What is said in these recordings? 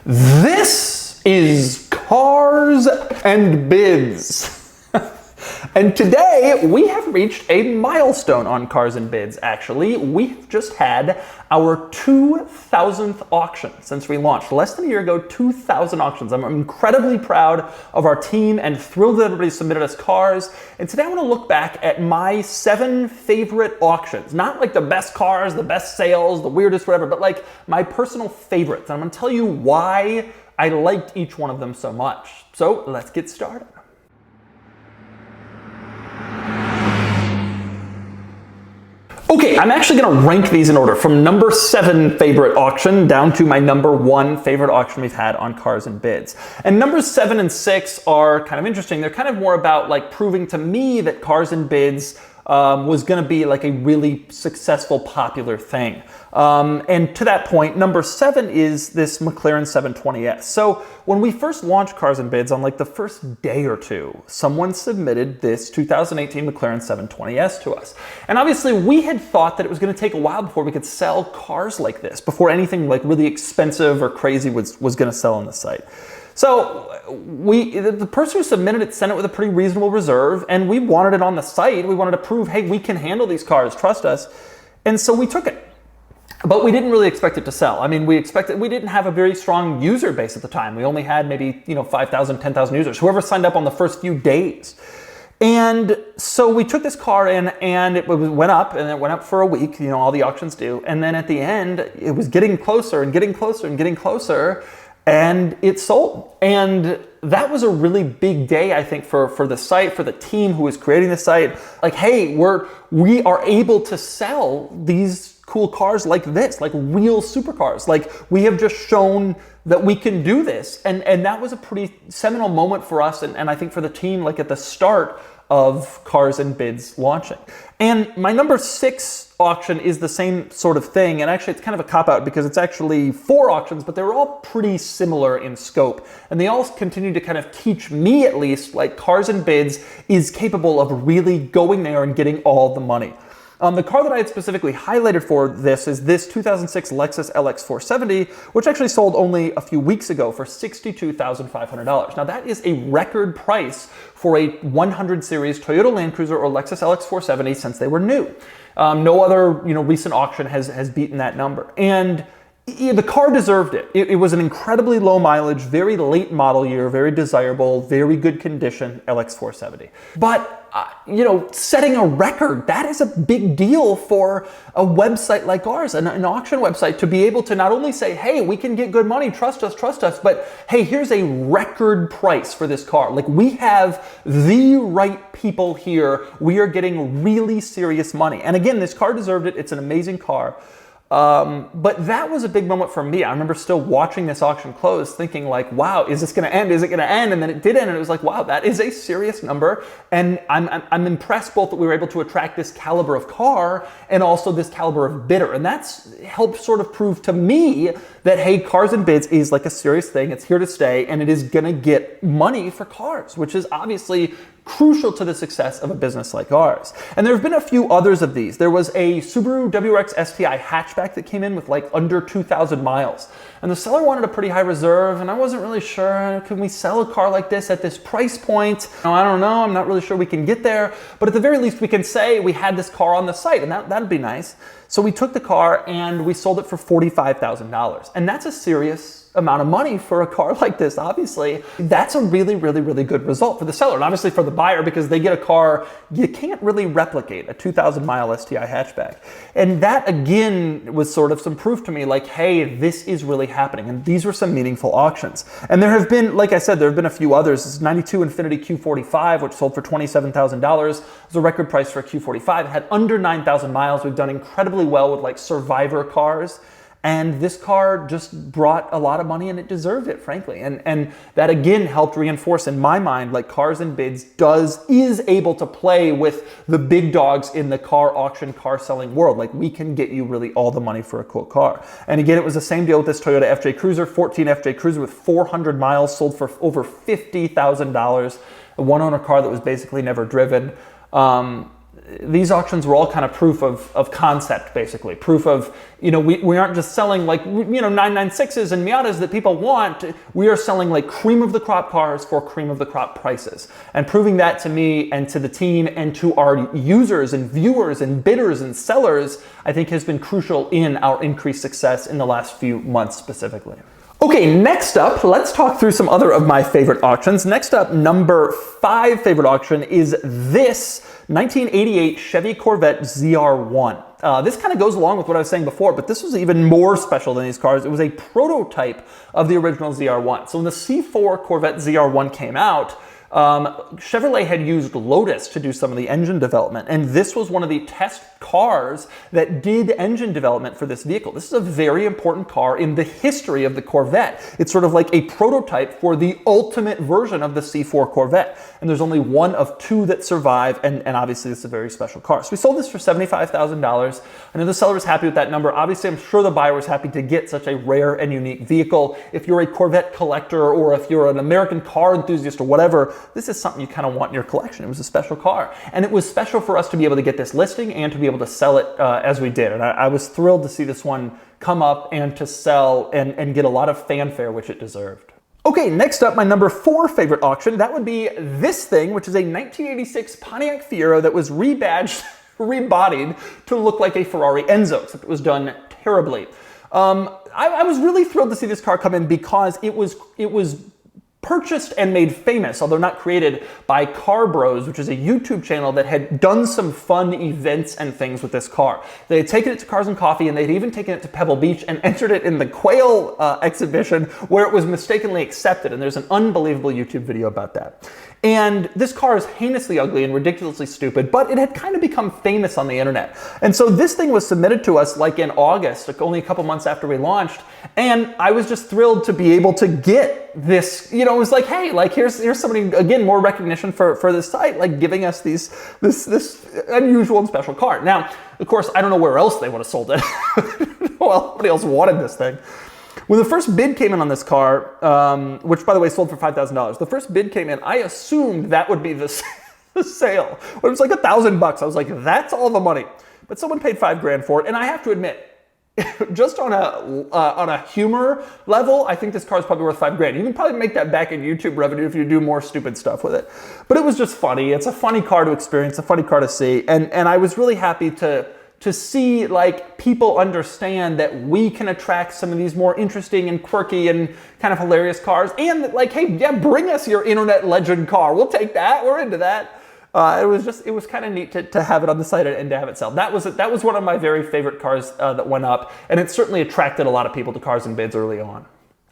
This is Cars and Bids. And today we have reached a milestone on Cars and Bids, actually. We've just had our 2,000th auction since we launched. Less than a year ago, 2,000 auctions. I'm incredibly proud of our team and thrilled that everybody submitted us cars. And today I want to look back at my 7 favorite auctions. Not like the best cars, the best sales, the weirdest, whatever, but like my personal favorites. And I'm going to tell you why I liked each one of them so much. So let's get started. Okay, I'm actually going to rank these in order from number 7 favorite auction down to my number 1 favorite auction we've had on Cars and Bids. And numbers 7 and 6 are kind of interesting. They're kind of more about like proving to me that Cars and Bids was going to be like a really successful, popular thing. And to that point, number 7 is this McLaren 720S. So when we first launched Cars and Bids on like the first day or two, someone submitted this 2018 McLaren 720S to us. And obviously we had thought that it was going to take a while before we could sell cars like this, before anything like really expensive or crazy was going to sell on the site. So the person who submitted it sent it with a pretty reasonable reserve, and we wanted it on the site. We wanted to prove, hey, we can handle these cars, trust us. And so we took it. But we didn't really expect it to sell. I mean, we didn't have a very strong user base at the time. We only had maybe, 5,000, 10,000 users, whoever signed up on the first few days. And so we took this car in, and it went up, and it went up for a week, all the auctions do. And then at the end, it was getting closer and getting closer and getting closer. And it sold. And that was a really big day, I think, for the site, for the team who was creating the site. Like, hey, we are able to sell these cool cars like this, like real supercars. Like, we have just shown that we can do this. And that was a pretty seminal moment for us, and I think for the team, like at the start of Cars and Bids launching. And my number 6 auction is the same sort of thing, and actually it's kind of a cop-out because it's actually 4 auctions, but they were all pretty similar in scope, and they all continue to kind of teach me, at least, like Cars and Bids is capable of really going there and getting all the money. The car that I had specifically highlighted for this is this 2006 Lexus LX 470, which actually sold only a few weeks ago for $62,500. Now that is a record price for a 100 series Toyota Land Cruiser or Lexus LX 470 since they were new. No other recent auction has beaten that number. And the car deserved it. It was an incredibly low mileage, very late model year, very desirable, very good condition LX 470. But setting a record, that is a big deal for a website like ours, an auction website, to be able to not only say, hey, we can get good money, trust us, but hey, here's a record price for this car. Like, we have the right people here. We are getting really serious money. And again, this car deserved it. It's an amazing car. But that was a big moment for me. I remember still watching this auction close thinking like, wow, is this going to end? Is it going to end? And then it did end, and it was like, wow, that is a serious number. And I'm impressed both that we were able to attract this caliber of car and also this caliber of bidder. And that's helped sort of prove to me that, hey, Cars and Bids is like a serious thing. It's here to stay, and it is going to get money for cars, which is obviously crucial to the success of a business like ours. And there have been a few others of these. There was a Subaru WRX STI hatchback that came in with like under 2,000 miles. And the seller wanted a pretty high reserve, and I wasn't really sure, can we sell a car like this at this price point? I don't know, I'm not really sure we can get there, but at the very least we can say we had this car on the site, and that'd be nice. So we took the car and we sold it for $45,000. And that's a serious amount of money for a car like this, obviously. That's a really, really, really good result for the seller, and obviously for the buyer, because they get a car you can't really replicate, a 2,000-mile STI hatchback. And that, again, was sort of some proof to me, like, hey, this is really happening, and these were some meaningful auctions. And there have been, like I said, there have been a few others. This 92 Infiniti Q45, which sold for $27,000. It was a record price for a Q45. It had under 9,000 miles. We've done incredibly well with, like, survivor cars. And this car just brought a lot of money, and it deserved it, frankly. And that, again, helped reinforce in my mind, like, Cars and Bids is able to play with the big dogs in the car auction, car selling world. Like, we can get you really all the money for a cool car. And again, it was the same deal with this Toyota FJ Cruiser, 14 FJ Cruiser with 400 miles, sold for over $50,000. A one-owner car that was basically never driven. these auctions were all kind of proof of concept, basically. Proof of, we aren't just selling like, 996s and Miatas that people want. We are selling like cream of the crop cars for cream of the crop prices. And proving that to me and to the team and to our users and viewers and bidders and sellers, I think has been crucial in our increased success in the last few months specifically. Okay, next up, let's talk through some other of my favorite auctions. Next up, number 5 favorite auction is this 1988 Chevy Corvette ZR1. This kind of goes along with what I was saying before, but this was even more special than these cars. It was a prototype of the original ZR1. So when the C4 Corvette ZR1 came out, Chevrolet had used Lotus to do some of the engine development, and this was one of the test cars that did engine development for this vehicle. This is a very important car in the history of the Corvette. It's sort of like a prototype for the ultimate version of the C4 Corvette, and there's only one of 2 that survive, and obviously this is a very special car. So we sold this for $75,000. I know the seller was happy with that number. Obviously, I'm sure the buyer was happy to get such a rare and unique vehicle. If you're a Corvette collector or if you're an American car enthusiast or whatever, this is something you kind of want in your collection. It was a special car. And it was special for us to be able to get this listing and to be able to sell it as we did. And I was thrilled to see this one come up and to sell and get a lot of fanfare, which it deserved. Okay, next up, my number 4 favorite auction. That would be this thing, which is a 1986 Pontiac Fiero that was rebadged, rebodied to look like a Ferrari Enzo, except it was done terribly. I was really thrilled to see this car come in because it was purchased and made famous, although not created, by Car Bros, which is a YouTube channel that had done some fun events and things with this car. They had taken it to Cars and Coffee, and they'd even taken it to Pebble Beach and entered it in the Quail exhibition, where it was mistakenly accepted, and there's an unbelievable YouTube video about that. And this car is heinously ugly and ridiculously stupid, but it had kind of become famous on the internet. And so this thing was submitted to us like in August, like only a couple months after we launched. And I was just thrilled to be able to get this, it was like, hey, like here's somebody, again, more recognition for this site, like giving us this unusual and special car. Now, of course, I don't know where else they would have sold it. Well, nobody else wanted this thing. When the first bid came in on this car, which by the way sold for $5,000, the first bid came in, I assumed that would be the sale. It was like $1,000. I was like, that's all the money. But someone paid $5,000 for it, and I have to admit, just on a humor level, I think this car is probably worth $5,000. You can probably make that back in YouTube revenue if you do more stupid stuff with it. But it was just funny. It's a funny car to experience, a funny car to see, and I was really happy to see like people understand that we can attract some of these more interesting and quirky and kind of hilarious cars, and that, like, hey, yeah, bring us your internet legend car. We'll take that. We're into that. It was kind of neat to have it on the site and to have it sell. That was one of my very favorite cars that went up, and it certainly attracted a lot of people to Cars and Bids early on.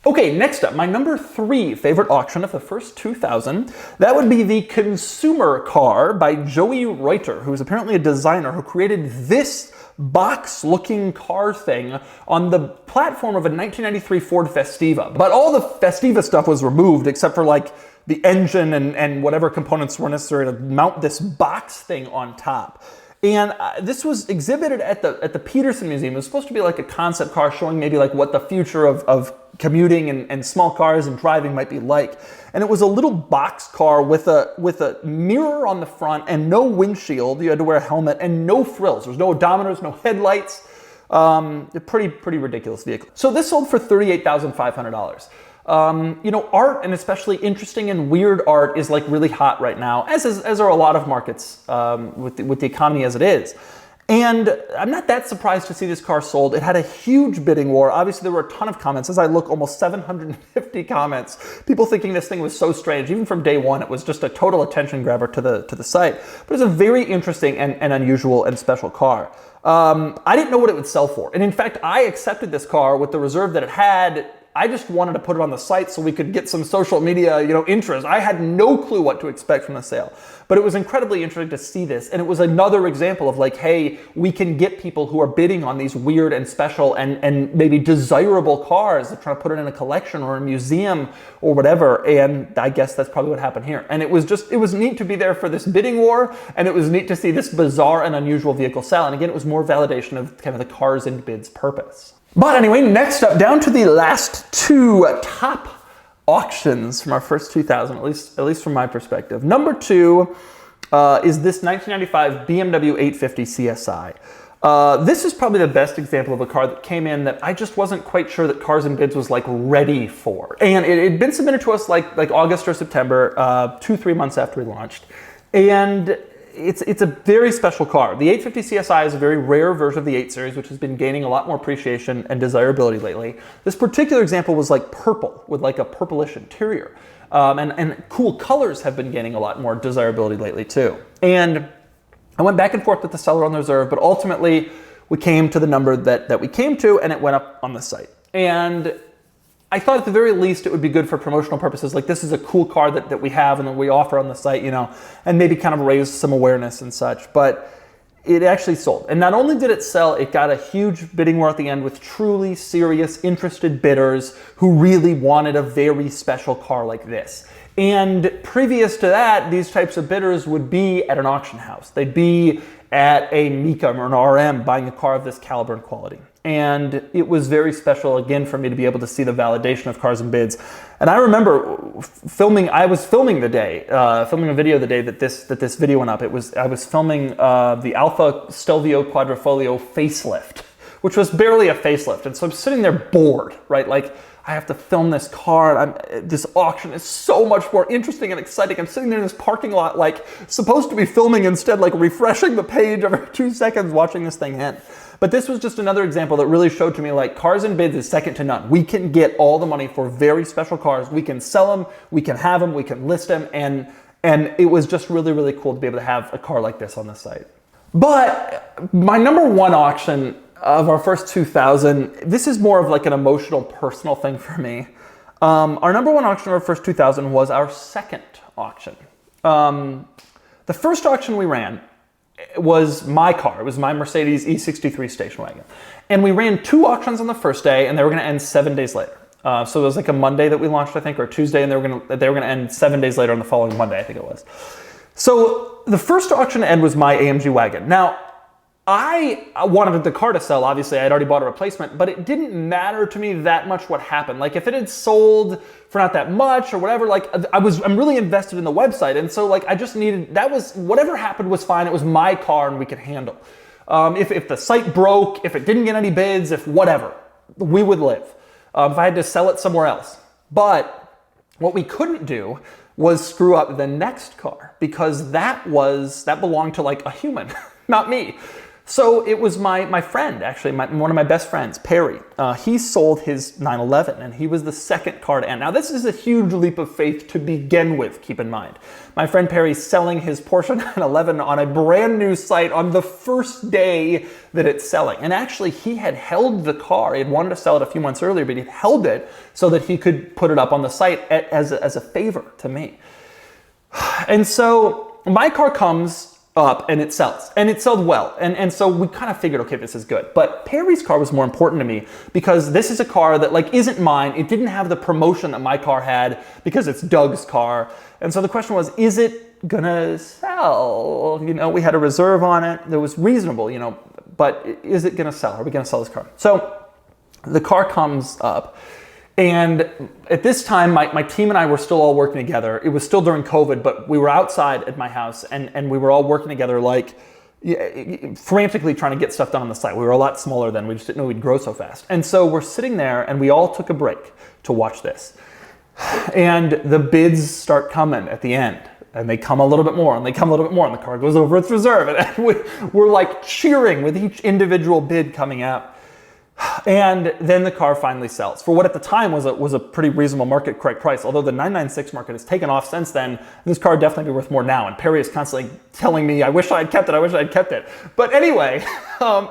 Okay, next up, my number 3 favorite auction of the first 2000, that would be the consumer car by Joey Reuter, who is apparently a designer who created this box-looking car thing on the platform of a 1993 Ford Festiva. But all the Festiva stuff was removed except for like the engine and whatever components were necessary to mount this box thing on top. And this was exhibited at the Peterson Museum. It was supposed to be like a concept car showing maybe like what the future of commuting and small cars and driving might be like. And it was a little box car with a mirror on the front and no windshield. You had to wear a helmet and no frills. There was no odometers, no headlights. A pretty ridiculous vehicle. So this sold for $38,500. Art, and especially interesting and weird art, is like really hot right now, as are a lot of markets with the economy as it is. And I'm not that surprised to see this car sold. It had a huge bidding war. Obviously, there were a ton of comments. As I look, almost 750 comments. People thinking this thing was so strange. Even from day one, it was just a total attention grabber to the site. But it's a very interesting and unusual and special car. I didn't know what it would sell for. And in fact, I accepted this car with the reserve that it had. I just wanted to put it on the site so we could get some social media, interest. I had no clue what to expect from the sale. But it was incredibly interesting to see this. And it was another example of like, hey, we can get people who are bidding on these weird and special and maybe desirable cars. They're trying to put it in a collection or a museum or whatever. And I guess that's probably what happened here. And it was neat to be there for this bidding war. And it was neat to see this bizarre and unusual vehicle sell. And again, it was more validation of kind of the Cars and Bids purpose. But anyway, next up, down to the last 2 top auctions from our first 2000, at least from my perspective. Number 2, is this 1995 BMW 850 CSI. This is probably the best example of a car that came in that I just wasn't quite sure that Cars and Bids was like ready for. And it had been submitted to us like August or September, 2-3 months after we launched. And it's a very special car. The 850 CSI is a very rare version of the 8 Series, which has been gaining a lot more appreciation and desirability lately. This particular example was like purple, with like a purplish interior. And cool colors have been gaining a lot more desirability lately too. And I went back and forth with the seller on the reserve, but ultimately we came to the number that we came to, and it went up on the site. And I thought at the very least it would be good for promotional purposes. Like, this is a cool car that we have and that we offer on the site, you know, and maybe kind of raise some awareness and such. But it actually sold. And not only did it sell, it got a huge bidding war at the end with truly serious, interested bidders who really wanted a very special car like this. And previous to that, these types of bidders would be at an auction house. They'd be at a Mecum or an RM buying a car of this caliber and quality. And it was very special, again, for me to be able to see the validation of Cars and Bids. And I remember I was filming the day, filming a video the day that this video went up. I was filming the Alfa Stelvio Quadrifoglio facelift, which was barely a facelift. And so I'm sitting there bored, right? Like, I have to film this car, and this auction is so much more interesting and exciting. I'm sitting there in this parking lot, like, supposed to be filming, instead like refreshing the page every 2 seconds watching this thing end. But this was just another example that really showed to me, like, Cars and Bids is second to none. We can get all the money for very special cars. We can sell them, we can have them, we can list them, and it was just really, really cool to be able to have a car like this on the site. But my number one auction of our first 2,000, this is more of like an emotional, personal thing for me. Our number one auction of our first 2,000 was our second auction. The first auction we ran was my car. It was my Mercedes E63 station wagon. And we ran 2 auctions on the first day, and they were going to end 7 days later. So it was like a Monday that we launched, I think, or a Tuesday, and they were going to end 7 days later on the following Monday, I think it was. So the first auction to end was my AMG wagon. Now, I wanted the car to sell. Obviously, I had already bought a replacement, but it didn't matter to me that much what happened. Like, if it had sold for not that much or whatever, like, I'm really invested in the website. And so, like, I just needed, whatever happened was fine. It was my car and we could handle. If the site broke, if it didn't get any bids, if whatever, we would live. If I had to sell it somewhere else. But what we couldn't do was screw up the next car, because that belonged to like a human, not me. So it was my friend, actually, one of my best friends, Perry. He sold his 911, and he was the second car to end. Now, this is a huge leap of faith to begin with, keep in mind. My friend Perry's selling his Porsche 911 on a brand new site on the first day that it's selling. And actually, he had held the car. He had wanted to sell it a few months earlier, but he held it so that he could put it up on the site as a favor to me. And so my car comes up and it sells, and it sold well, and so we kind of figured, okay, this is good. But Perry's car was more important to me because this is a car that like isn't mine. It didn't have the promotion that my car had because it's Doug's car. And so the question was, is it gonna sell? You know, we had a reserve on it that was reasonable, you know, but is it gonna sell? Are we gonna sell this car? So the car comes up. And at this time, my team and I were still all working together. It was still during COVID, but we were outside at my house, and we were all working together, like frantically trying to get stuff done on the site. We were a lot smaller then. We just didn't know we'd grow so fast. And so we're sitting there, and we all took a break to watch this. And the bids start coming at the end. And they come a little bit more, and they come a little bit more, and the car goes over its reserve. And we're like cheering with each individual bid coming out. And then the car finally sells for what at the time was a pretty reasonable market correct price. Although the 996 market has taken off since then, this car would definitely be worth more now. And Perry is constantly telling me, I wish I had kept it, I wish I had kept it. But anyway,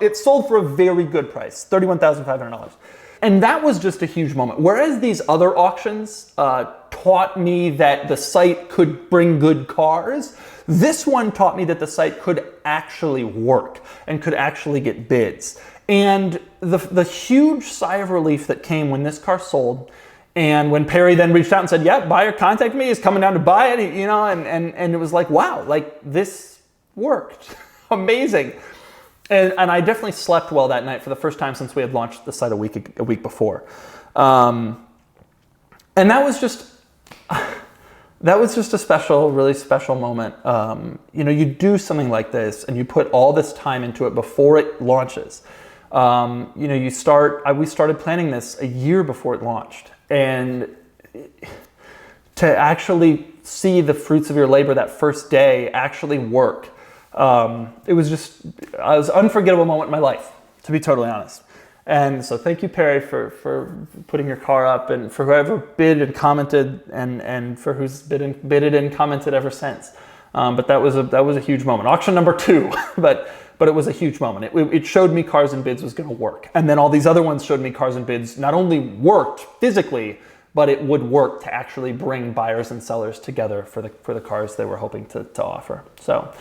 it sold for a very good price, $31,500. And that was just a huge moment. Whereas these other auctions taught me that the site could bring good cars, this one taught me that the site could actually work and could actually get bids. And the huge sigh of relief that came when this car sold, and when Perry then reached out and said, yeah, buyer contacted me, he's coming down to buy it, you know, and it was like, wow, like this worked. Amazing. And I definitely slept well that night for the first time since we had launched the site a week before. And that was just that was just a special, really special moment. You know, you do something like this and you put all this time into it before it launches. You know, we started planning this a year before it launched, and to actually see the fruits of your labor that first day actually work, it was an unforgettable moment in my life, to be totally honest. And so thank you, Perry, for putting your car up, and for whoever bid and commented, and for who's bidded and commented ever since. But that was a huge moment. Auction number 2, but it was a huge moment. It showed me Cars and Bids was going to work. And then all these other ones showed me Cars and Bids not only worked physically, but it would work to actually bring buyers and sellers together for the cars they were hoping to offer. So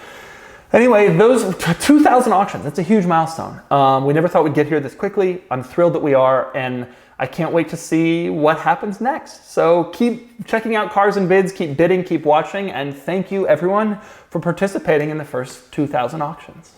anyway, those 2,000 auctions, that's a huge milestone. We never thought we'd get here this quickly. I'm thrilled that we are, and I can't wait to see what happens next. So keep checking out Cars and Bids, keep bidding, keep watching, and thank you everyone for participating in the first 2,000 auctions.